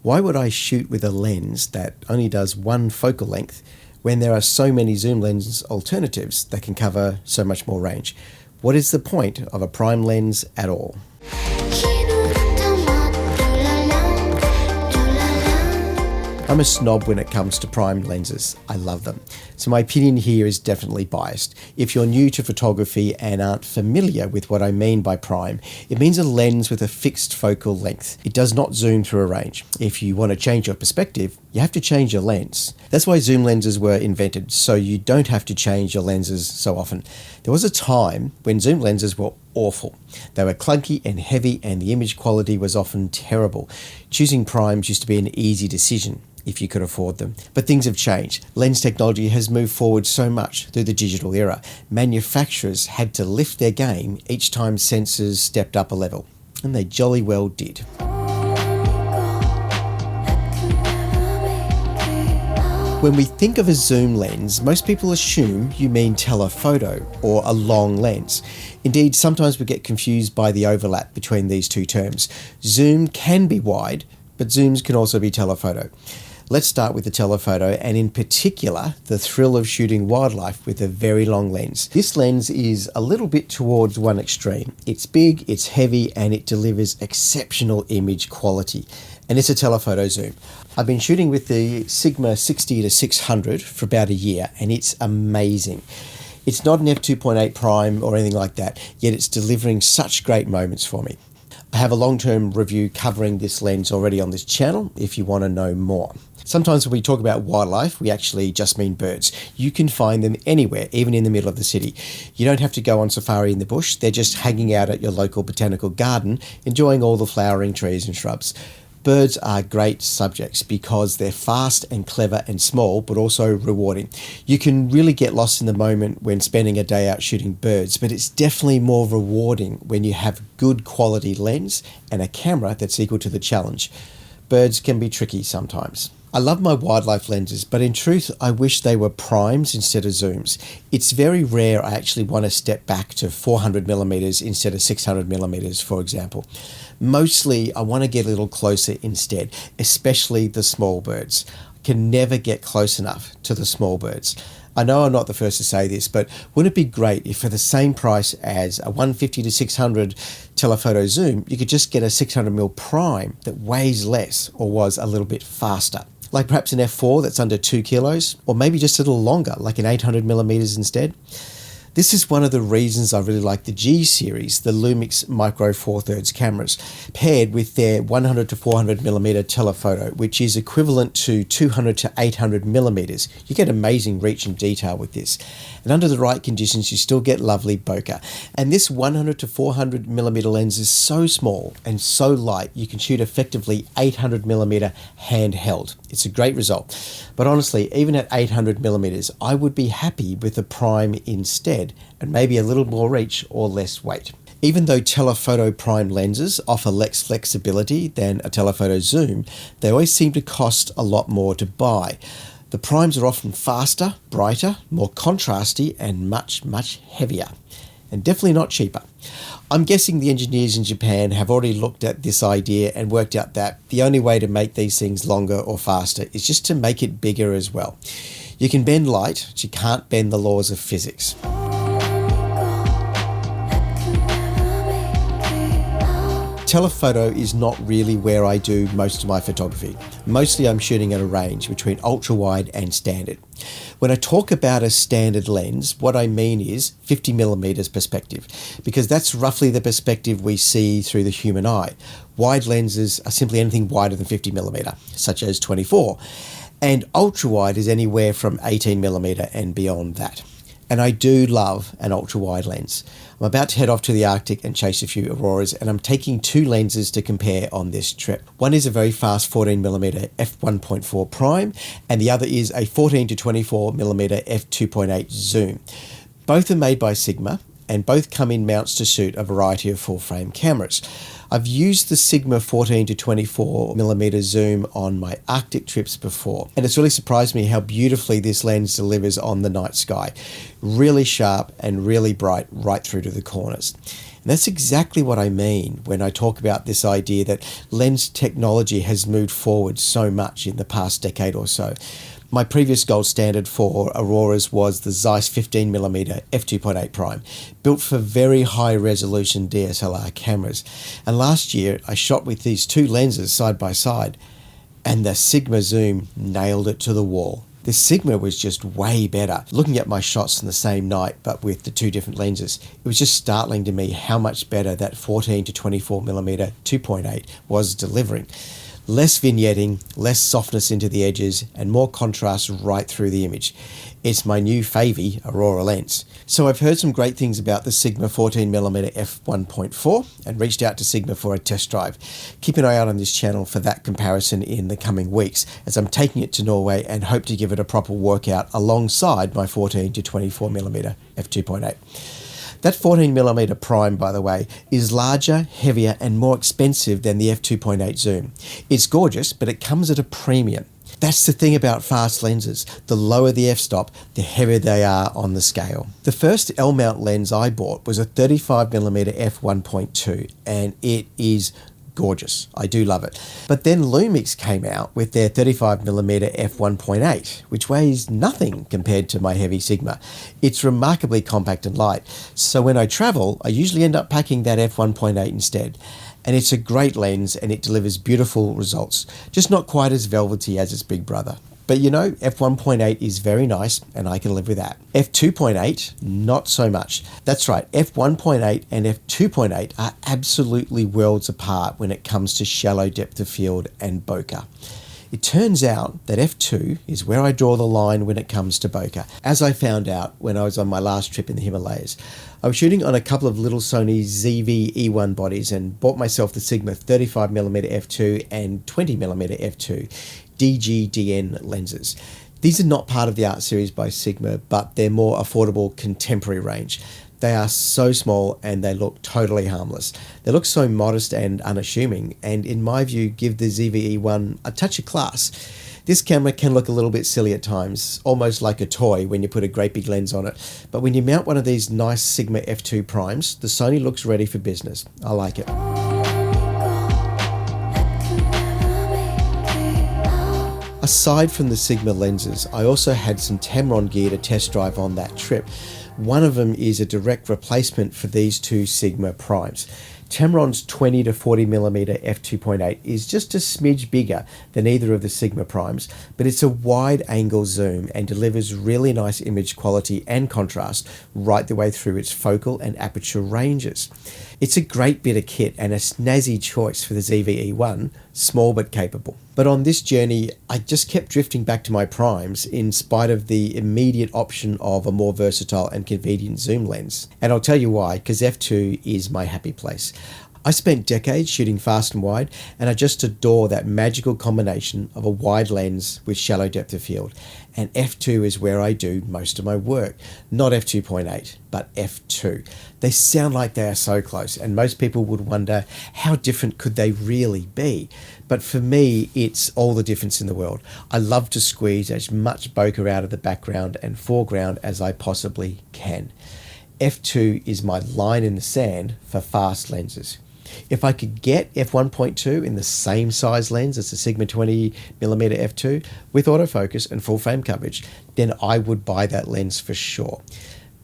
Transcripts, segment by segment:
Why would I shoot with a lens that only does one focal length when there are so many zoom lens alternatives that can cover so much more range? What is the point of a prime lens at all? I'm a snob when it comes to prime lenses. I love them. So my opinion here is definitely biased. If you're new to photography and aren't familiar with what I mean by prime, it means a lens with a fixed focal length. It does not zoom through a range. If you want to change your perspective, you have to change your lens. That's why zoom lenses were invented, so you don't have to change your lenses so often. There was a time when zoom lenses were awful. They were clunky and heavy, and the image quality was often terrible. Choosing primes used to be an easy decision if you could afford them. But things have changed. Lens technology has moved forward so much through the digital era. Manufacturers had to lift their game each time sensors stepped up a level, and they jolly well did. When we think of a zoom lens, most people assume you mean telephoto or a long lens. Indeed, sometimes we get confused by the overlap between these two terms. Zoom can be wide, but zooms can also be telephoto. Let's start with the telephoto, and in particular, the thrill of shooting wildlife with a very long lens. This lens is a little bit towards one extreme. It's big, it's heavy, and it delivers exceptional image quality. And it's a telephoto zoom. I've been shooting with the Sigma 60-600 for about a year, and it's amazing. It's not an f2.8 prime or anything like that, yet it's delivering such great moments for me. I have a long-term review covering this lens already on this channel if you want to know more. Sometimes when we talk about wildlife, we actually just mean birds. You can find them anywhere, even in the middle of the city. You don't have to go on safari in the bush. They're just hanging out at your local botanical garden, enjoying all the flowering trees and shrubs. Birds are great subjects because they're fast and clever and small, but also rewarding. You can really get lost in the moment when spending a day out shooting birds, but it's definitely more rewarding when you have good quality lens and a camera that's equal to the challenge. Birds can be tricky sometimes. I love my wildlife lenses, but in truth, I wish they were primes instead of zooms. It's very rare I actually want to step back to 400mm instead of 600mm, for example. Mostly, I want to get a little closer instead, especially the small birds. I can never get close enough to the small birds. I know I'm not the first to say this, but wouldn't it be great if for the same price as a 150-600 telephoto zoom, you could just get a 600mm prime that weighs less or was a little bit faster? Like perhaps an f4 that's under 2 kilos, or maybe just a little longer, like an 800mm instead. This is one of the reasons I really like the G series, the Lumix Micro Four Thirds cameras, paired with their 100-400mm telephoto, which is equivalent to 200-800mm. You get amazing reach and detail with this. And under the right conditions, you still get lovely bokeh. And this 100-400mm lens is so small and so light, you can shoot effectively 800mm handheld. It's a great result. But honestly, even at 800mm, I would be happy with a prime instead, and maybe a little more reach or less weight. Even though telephoto prime lenses offer less flexibility than a telephoto zoom, they always seem to cost a lot more to buy. The primes are often faster, brighter, more contrasty, and much, much heavier. And definitely not cheaper. I'm guessing the engineers in Japan have already looked at this idea and worked out that the only way to make these things longer or faster is just to make it bigger as well. You can bend light, but you can't bend the laws of physics. Telephoto is not really where I do most of my photography. Mostly I'm shooting at a range between ultra-wide and standard. When I talk about a standard lens, what I mean is 50mm perspective, because that's roughly the perspective we see through the human eye. Wide lenses are simply anything wider than 50mm, such as 24, and ultra-wide is anywhere from 18mm and beyond that. And I do love an ultra-wide lens. I'm about to head off to the Arctic and chase a few auroras, and I'm taking two lenses to compare on this trip. One is a very fast 14mm f1.4 prime, and the other is a 14-24mm f2.8 zoom. Both are made by Sigma, and both come in mounts to suit a variety of full-frame cameras. I've used the Sigma 14-24mm zoom on my Arctic trips before, and it's really surprised me how beautifully this lens delivers on the night sky. Really sharp and really bright right through to the corners. And that's exactly what I mean when I talk about this idea that lens technology has moved forward so much in the past decade or so. My previous gold standard for Auroras was the Zeiss 15mm f2.8 prime, built for very high resolution DSLR cameras. And last year I shot with these two lenses side by side, and the Sigma zoom nailed it to the wall. The Sigma was just way better. Looking at my shots in the same night, but with the two different lenses, it was just startling to me how much better that 14 to 24mm 2.8 was delivering. Less vignetting, less softness into the edges, and more contrast right through the image. It's my new favy Aurora lens. So I've heard some great things about the Sigma 14mm f1.4 and reached out to Sigma for a test drive. Keep an eye out on this channel for that comparison in the coming weeks, as I'm taking it to Norway and hope to give it a proper workout alongside my 14 to 24mm f2.8. That 14mm prime, by the way, is larger, heavier, and more expensive than the f2.8 zoom. It's gorgeous, but it comes at a premium. That's the thing about fast lenses. The lower the f-stop, the heavier they are on the scale. The first L-mount lens I bought was a 35mm f1.2, and it is gorgeous. I do love it. But then Lumix came out with their 35mm f1.8, which weighs nothing compared to my heavy Sigma. It's remarkably compact and light, so when I travel, I usually end up packing that f1.8 instead. And it's a great lens and it delivers beautiful results, just not quite as velvety as its big brother. But you know, f1.8 is very nice and I can live with that. f2.8, not so much. That's right, f1.8 and f2.8 are absolutely worlds apart when it comes to shallow depth of field and bokeh. It turns out that f2 is where I draw the line when it comes to bokeh, as I found out when I was on my last trip in the Himalayas. I was shooting on a couple of little Sony ZV-E1 bodies and bought myself the Sigma 35mm f2 and 20mm f2 DGDN lenses. These are not part of the Art series by Sigma, but they're more affordable contemporary range. They are so small and they look totally harmless. They look so modest and unassuming, and in my view give the ZV-E1 a touch of class. This camera can look a little bit silly at times, almost like a toy when you put a great big lens on it, but when you mount one of these nice Sigma f2 primes, the Sony looks ready for business. I like it. Aside from the Sigma lenses, I also had some Tamron gear to test drive on that trip. One of them is a direct replacement for these two Sigma primes. Tamron's 20 to 40mm f2.8 is just a smidge bigger than either of the Sigma primes, but it's a wide angle zoom and delivers really nice image quality and contrast right the way through its focal and aperture ranges. It's a great bit of kit and a snazzy choice for the ZV-E1, small but capable. But on this journey, I just kept drifting back to my primes in spite of the immediate option of a more versatile and convenient zoom lens. And I'll tell you why, because f2 is my happy place. I spent decades shooting fast and wide, and I just adore that magical combination of a wide lens with shallow depth of field. And f2 is where I do most of my work. Not f2.8, but f2. They sound like they are so close, and most people would wonder how different could they really be. But for me, it's all the difference in the world. I love to squeeze as much bokeh out of the background and foreground as I possibly can. f2 is my line in the sand for fast lenses. If I could get f1.2 in the same size lens as the Sigma 20mm f2 with autofocus and full frame coverage, then I would buy that lens for sure.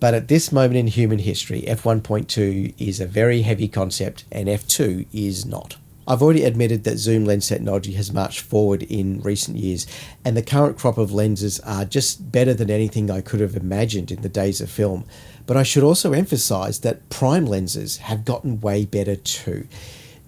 But at this moment in human history, f1.2 is a very heavy concept and f2 is not. I've already admitted that zoom lens technology has marched forward in recent years, and the current crop of lenses are just better than anything I could have imagined in the days of film. But I should also emphasize that prime lenses have gotten way better too.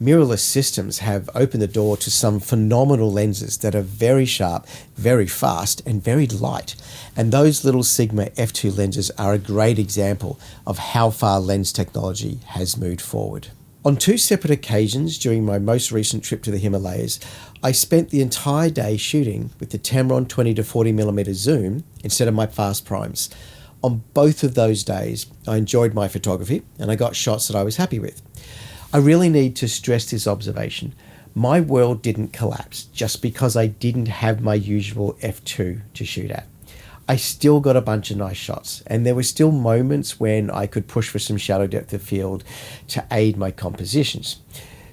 Mirrorless systems have opened the door to some phenomenal lenses that are very sharp, very fast, and very light. And those little Sigma f2 lenses are a great example of how far lens technology has moved forward. On two separate occasions during my most recent trip to the Himalayas, I spent the entire day shooting with the Tamron 20 to 40mm zoom instead of my fast primes. On both of those days, I enjoyed my photography and I got shots that I was happy with. I really need to stress this observation. My world didn't collapse just because I didn't have my usual f2 to shoot at. I still got a bunch of nice shots, and there were still moments when I could push for some shadow depth of field to aid my compositions.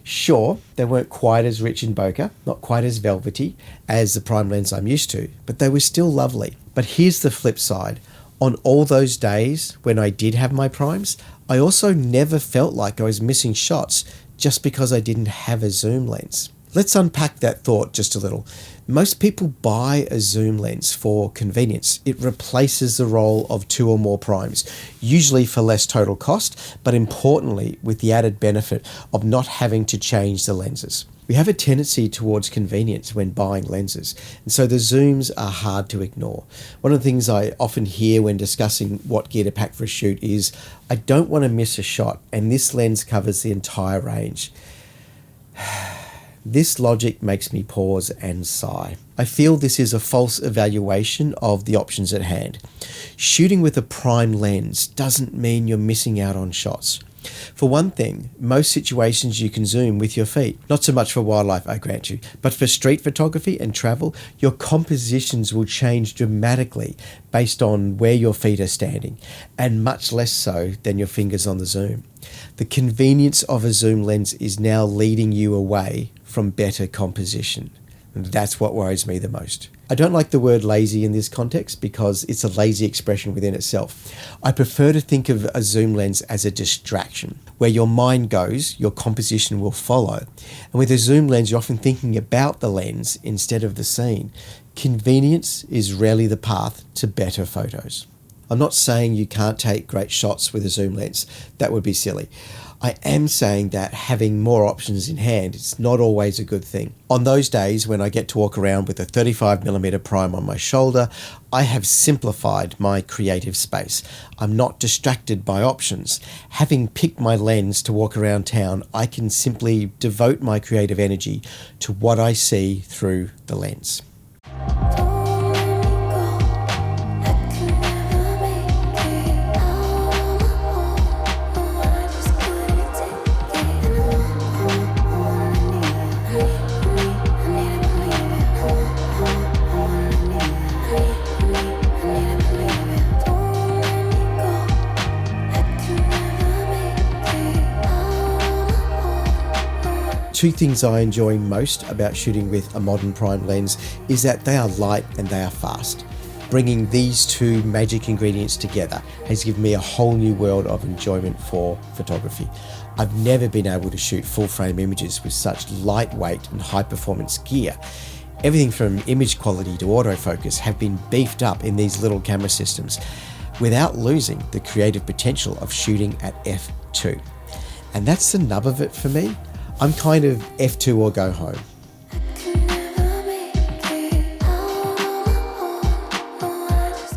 Sure, they weren't quite as rich in bokeh, not quite as velvety as the prime lens I'm used to, but they were still lovely. But here's the flip side. On all those days when I did have my primes, I also never felt like I was missing shots just because I didn't have a zoom lens. Let's unpack that thought just a little. Most people buy a zoom lens for convenience. It replaces the role of 2 or more primes, usually for less total cost, but importantly with the added benefit of not having to change the lenses. We have a tendency towards convenience when buying lenses, and so the zooms are hard to ignore. One of the things I often hear when discussing what gear to pack for a shoot is, I don't want to miss a shot, and this lens covers the entire range. This logic makes me pause and sigh. I feel this is a false evaluation of the options at hand. Shooting with a prime lens doesn't mean you're missing out on shots. For one thing, most situations you can zoom with your feet. Not so much for wildlife, I grant you, but for street photography and travel, your compositions will change dramatically based on where your feet are standing, and much less so than your fingers on the zoom. The convenience of a zoom lens is now leading you away from better composition. And that's what worries me the most. I don't like the word lazy in this context because it's a lazy expression within itself. I prefer to think of a zoom lens as a distraction. Where your mind goes, your composition will follow. And with a zoom lens, you're often thinking about the lens instead of the scene. Convenience is rarely the path to better photos. I'm not saying you can't take great shots with a zoom lens. That would be silly. I am saying that having more options in hand is not always a good thing. On those days when I get to walk around with a 35mm prime on my shoulder, I have simplified my creative space. I'm not distracted by options. Having picked my lens to walk around town, I can simply devote my creative energy to what I see through the lens. Two things I enjoy most about shooting with a modern prime lens is that they are light and they are fast. Bringing these two magic ingredients together has given me a whole new world of enjoyment for photography. I've never been able to shoot full frame images with such lightweight and high performance gear. Everything from image quality to autofocus have been beefed up in these little camera systems without losing the creative potential of shooting at f2. And that's the nub of it for me. I'm kind of f2 or go home.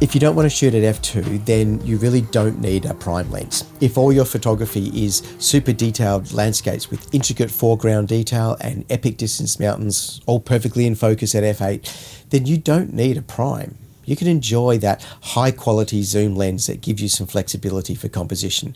If you don't want to shoot at f2, then you really don't need a prime lens. If all your photography is super detailed landscapes with intricate foreground detail and epic distance mountains all perfectly in focus at f8, then you don't need a prime. You can enjoy that high quality zoom lens that gives you some flexibility for composition.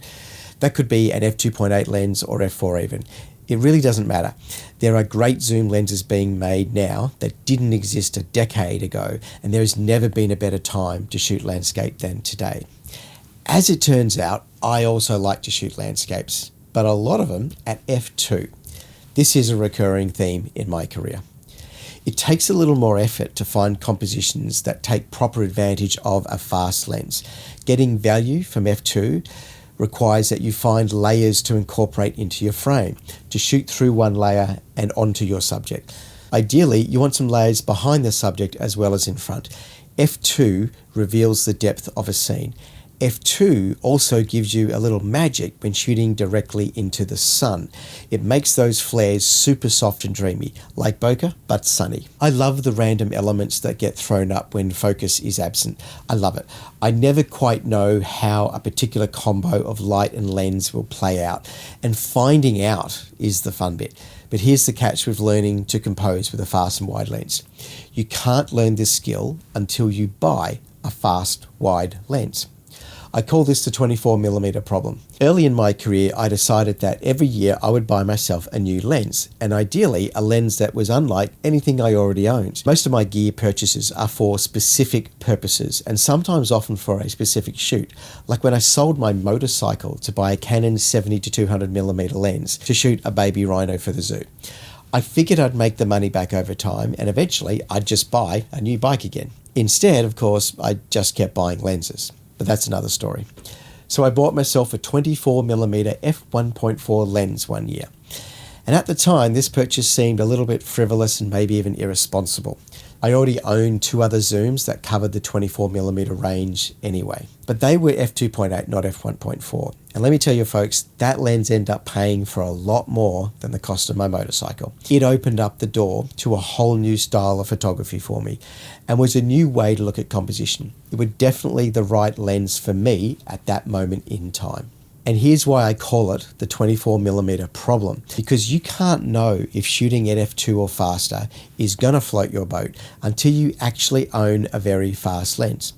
That could be an f2.8 lens or f4 even. It really doesn't matter. There are great zoom lenses being made now that didn't exist a decade ago, and there has never been a better time to shoot landscape than today. As it turns out, I also like to shoot landscapes, but a lot of them at f2. This is a recurring theme in my career. It takes a little more effort to find compositions that take proper advantage of a fast lens. Getting value from f2 requires that you find layers to incorporate into your frame, to shoot through one layer and onto your subject. Ideally, you want some layers behind the subject as well as in front. f2 reveals the depth of a scene. f2 also gives you a little magic when shooting directly into the sun. It makes those flares super soft and dreamy, like bokeh, but sunny. I love the random elements that get thrown up when focus is absent. I love it. I never quite know how a particular combo of light and lens will play out, and finding out is the fun bit. But here's the catch with learning to compose with a fast and wide lens. You can't learn this skill until you buy a fast, wide lens. I call this the 24mm problem. Early in my career, I decided that every year I would buy myself a new lens, and ideally a lens that was unlike anything I already owned. Most of my gear purchases are for specific purposes, and sometimes often for a specific shoot, like when I sold my motorcycle to buy a Canon 70-200mm lens to shoot a baby rhino for the zoo. I figured I'd make the money back over time, and eventually I'd just buy a new bike again. Instead, of course, I just kept buying lenses. But that's another story. So I bought myself a 24mm f1.4 lens one year. And at the time, this purchase seemed a little bit frivolous and maybe even irresponsible. I already owned two other zooms that covered the 24mm range anyway. But they were f2.8, not f1.4. And let me tell you folks, that lens ended up paying for a lot more than the cost of my motorcycle. It opened up the door to a whole new style of photography for me and was a new way to look at composition. It was definitely the right lens for me at that moment in time. And here's why I call it the 24mm problem, because you can't know if shooting at f2 or faster is going to float your boat until you actually own a very fast lens.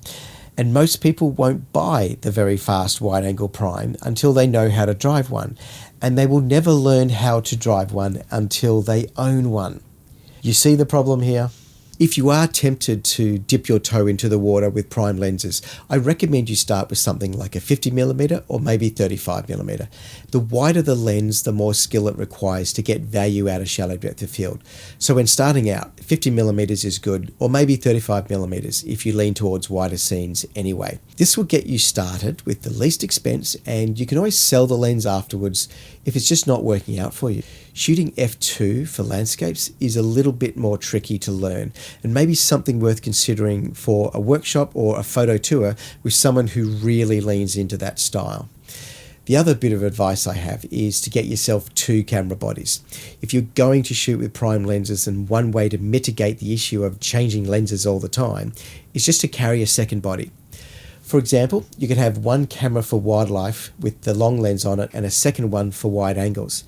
And most people won't buy the very fast wide-angle prime until they know how to drive one, and they will never learn how to drive one until they own one. You see the problem here? If you are tempted to dip your toe into the water with prime lenses, I recommend you start with something like a 50mm or maybe 35mm. The wider the lens, the more skill it requires to get value out of shallow depth of field. So when starting out, 50mm is good, or maybe 35mm if you lean towards wider scenes anyway. This will get you started with the least expense, and you can always sell the lens afterwards if it's just not working out for you. Shooting f2 for landscapes is a little bit more tricky to learn, and maybe something worth considering for a workshop or a photo tour with someone who really leans into that style. The other bit of advice I have is to get yourself two camera bodies. If you're going to shoot with prime lenses, then one way to mitigate the issue of changing lenses all the time is just to carry a second body. For example, you could have one camera for wildlife with the long lens on it and a second one for wide angles.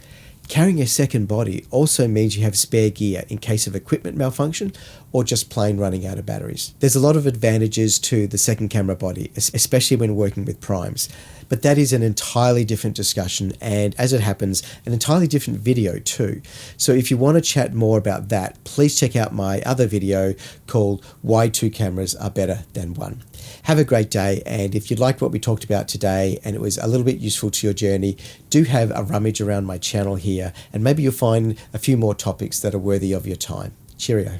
Carrying a second body also means you have spare gear in case of equipment malfunction or just plain running out of batteries. There's a lot of advantages to the second camera body, especially when working with primes. But that is an entirely different discussion, and as it happens, an entirely different video too. So if you want to chat more about that, please check out my other video called Why Two Cameras Are Better Than One. Have a great day, and if you liked what we talked about today and it was a little bit useful to your journey, do have a rummage around my channel here, and maybe you'll find a few more topics that are worthy of your time. Cheerio.